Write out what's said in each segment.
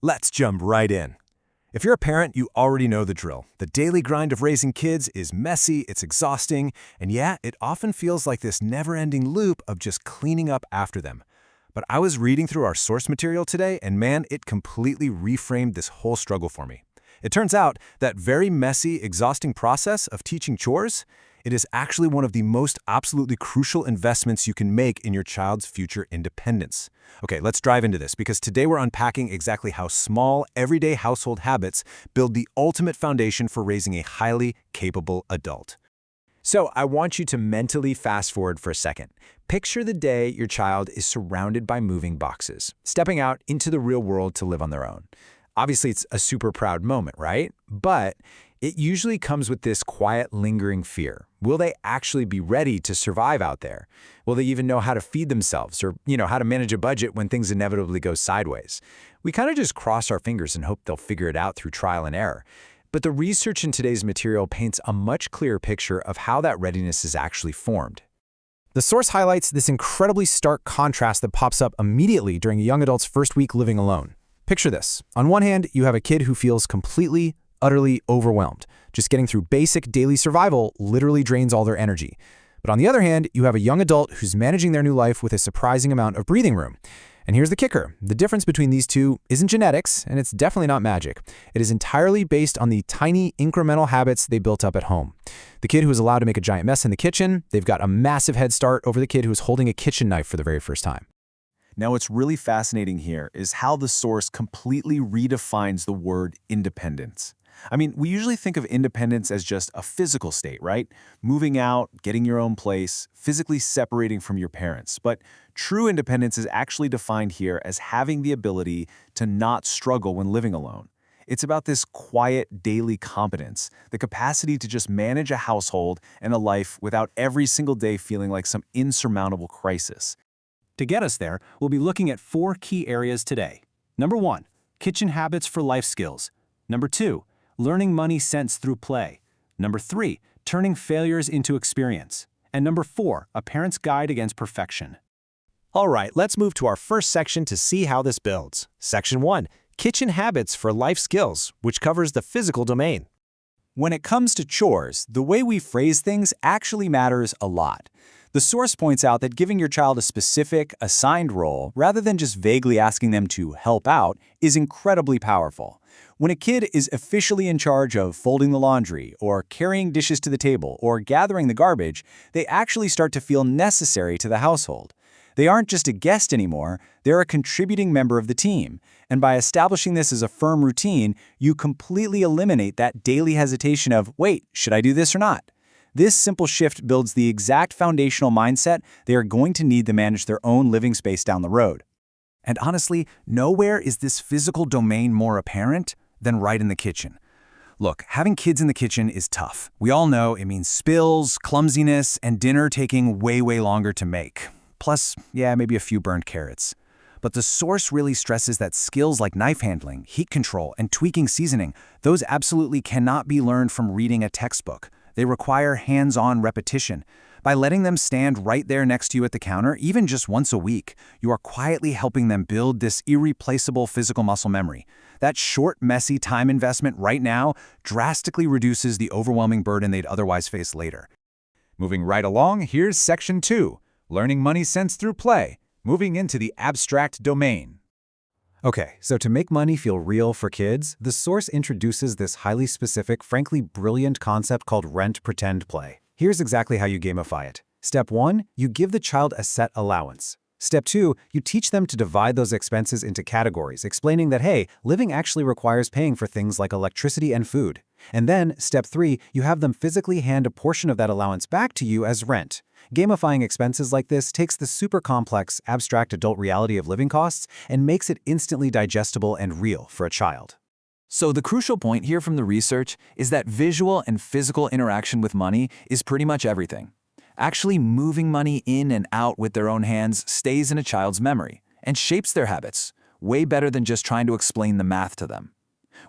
Let's jump right in. If you're a parent, you already know the drill. The daily grind of raising kids is messy, it's exhausting, and yeah, it often feels like this never-ending loop of just cleaning up after them. But I was reading through our source material today, and man, it completely reframed this whole struggle for me. It turns out that very messy, exhausting process of teaching chores, it is actually one of the most absolutely crucial investments you can make in your child's future independence. Okay, let's dive into this because today we're unpacking exactly how small, everyday household habits build the ultimate foundation for raising a highly capable adult. So I want you to mentally fast forward for a second. Picture the day your child is surrounded by moving boxes, stepping out into the real world to live on their own. Obviously, it's a super proud moment, right? But it usually comes with this quiet, lingering fear. Will they actually be ready to survive out there? Will they even know how to feed themselves or, how to manage a budget when things inevitably go sideways? We kind of just cross our fingers and hope they'll figure it out through trial and error. But the research in today's material paints a much clearer picture of how that readiness is actually formed. The source highlights this incredibly stark contrast that pops up immediately during a young adult's first week living alone. Picture this. On one hand, you have a kid who feels completely, utterly overwhelmed. Just getting through basic daily survival literally drains all their energy. But on the other hand, you have a young adult who's managing their new life with a surprising amount of breathing room. And here's the kicker. The difference between these two isn't genetics, and it's definitely not magic. It is entirely based on the tiny, incremental habits they built up at home. The kid who is allowed to make a giant mess in the kitchen, they've got a massive head start over the kid who is holding a kitchen knife for the very first time. Now, what's really fascinating here is how the source completely redefines the word independence. I mean, we usually think of independence as just a physical state, right? Moving out, getting your own place, physically separating from your parents. But true independence is actually defined here as having the ability to not struggle when living alone. It's about this quiet daily competence, the capacity to just manage a household and a life without every single day feeling like some insurmountable crisis. To get us there, we'll be looking at 4 key areas today. Number 1, kitchen habits for life skills. Number 2, learning money sense through play. Number 3, turning failures into experience. And number 4, a parent's guide against perfection. All right, let's move to our first section to see how this builds. Section 1, kitchen habits for life skills, which covers the physical domain. When it comes to chores, the way we phrase things actually matters a lot. The source points out that giving your child a specific, assigned role, rather than just vaguely asking them to help out, is incredibly powerful. When a kid is officially in charge of folding the laundry, or carrying dishes to the table, or gathering the garbage, they actually start to feel necessary to the household. They aren't just a guest anymore, they're a contributing member of the team. And by establishing this as a firm routine, you completely eliminate that daily hesitation of, wait, should I do this or not? This simple shift builds the exact foundational mindset they are going to need to manage their own living space down the road. And honestly, nowhere is this physical domain more apparent than right in the kitchen. Look, having kids in the kitchen is tough. We all know it means spills, clumsiness, and dinner taking way longer to make. Plus, maybe a few burned carrots. But the source really stresses that skills like knife handling, heat control, and tweaking seasoning, those absolutely cannot be learned from reading a textbook. They require hands-on repetition. By letting them stand right there next to you at the counter, even just once a week, you are quietly helping them build this irreplaceable physical muscle memory. That short, messy time investment right now drastically reduces the overwhelming burden they'd otherwise face later. Moving right along, here's Section 2, learning money sense through play, moving into the abstract domain. Okay, so to make money feel real for kids, the source introduces this highly specific, frankly brilliant concept called rent-pretend-play. Here's exactly how you gamify it. Step 1, you give the child a set allowance. Step 2, you teach them to divide those expenses into categories, explaining that, hey, living actually requires paying for things like electricity and food. And then, Step 3, you have them physically hand a portion of that allowance back to you as rent. Gamifying expenses like this takes the super complex, abstract adult reality of living costs and makes it instantly digestible and real for a child. So the crucial point here from the research is that visual and physical interaction with money is pretty much everything. Actually moving money in and out with their own hands stays in a child's memory and shapes their habits, way better than just trying to explain the math to them.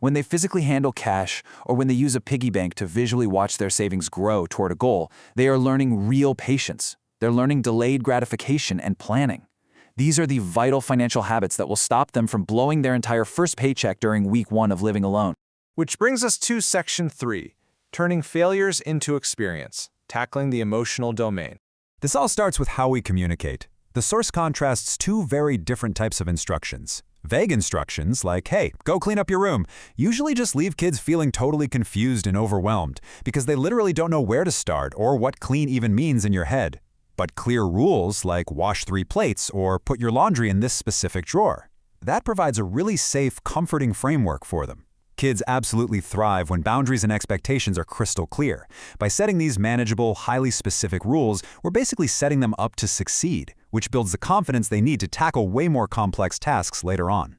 When they physically handle cash or when they use a piggy bank to visually watch their savings grow toward a goal, they are learning real patience. They're learning delayed gratification and planning. These are the vital financial habits that will stop them from blowing their entire first paycheck during week 1 of living alone. Which brings us to Section 3, turning failures into experience, tackling the emotional domain. This all starts with how we communicate. The source contrasts two very different types of instructions. Vague instructions, like, hey, go clean up your room, usually just leave kids feeling totally confused and overwhelmed because they literally don't know where to start or what clean even means in your head. But clear rules, like wash 3 plates or put your laundry in this specific drawer, that provides a really safe, comforting framework for them. Kids absolutely thrive when boundaries and expectations are crystal clear. By setting these manageable, highly specific rules, we're basically setting them up to succeed, which builds the confidence they need to tackle way more complex tasks later on.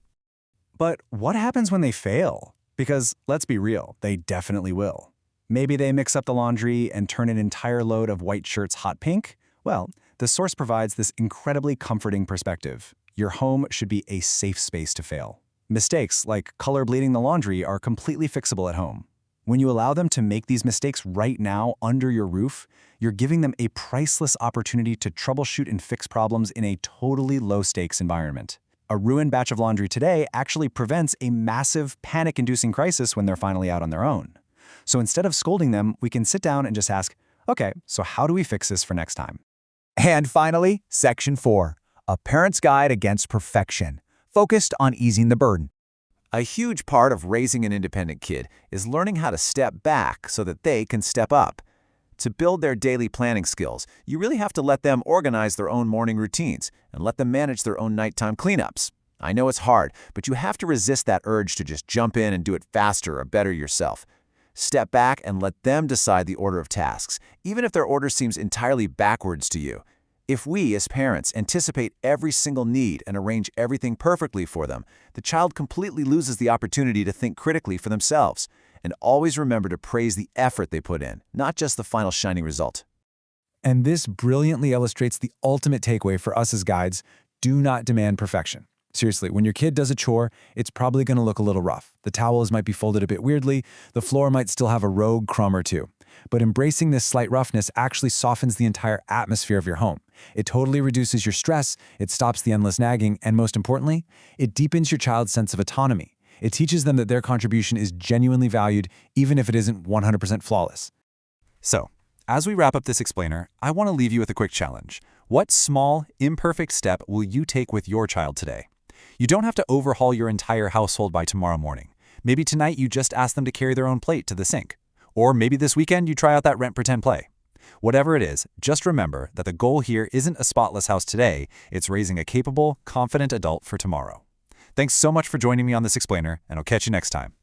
But what happens when they fail? Because, let's be real, they definitely will. Maybe they mix up the laundry and turn an entire load of white shirts hot pink? Well, the source provides this incredibly comforting perspective. Your home should be a safe space to fail. Mistakes, like color bleeding the laundry, are completely fixable at home. When you allow them to make these mistakes right now under your roof, you're giving them a priceless opportunity to troubleshoot and fix problems in a totally low-stakes environment. A ruined batch of laundry today actually prevents a massive, panic-inducing crisis when they're finally out on their own. So instead of scolding them, we can sit down and just ask, okay, so how do we fix this for next time? And finally, Section 4, a parent's guide against perfection, focused on easing the burden. A huge part of raising an independent kid is learning how to step back so that they can step up. To build their daily planning skills, you really have to let them organize their own morning routines and let them manage their own nighttime cleanups. I know it's hard, but you have to resist that urge to just jump in and do it faster or better yourself. Step back and let them decide the order of tasks, even if their order seems entirely backwards to you. If we, as parents, anticipate every single need and arrange everything perfectly for them, the child completely loses the opportunity to think critically for themselves. And always remember to praise the effort they put in, not just the final shining result. And this brilliantly illustrates the ultimate takeaway for us as guides: do not demand perfection. Seriously, when your kid does a chore, it's probably going to look a little rough. The towels might be folded a bit weirdly, the floor might still have a rogue crumb or two. But embracing this slight roughness actually softens the entire atmosphere of your home. It totally reduces your stress, it stops the endless nagging, and most importantly, it deepens your child's sense of autonomy. It teaches them that their contribution is genuinely valued, even if it isn't 100% flawless. So, as we wrap up this explainer, I want to leave you with a quick challenge. What small, imperfect step will you take with your child today? You don't have to overhaul your entire household by tomorrow morning. Maybe tonight you just ask them to carry their own plate to the sink. Or maybe this weekend you try out that rent pretend play. Whatever it is, just remember that the goal here isn't a spotless house today, it's raising a capable, confident adult for tomorrow. Thanks so much for joining me on this explainer, and I'll catch you next time.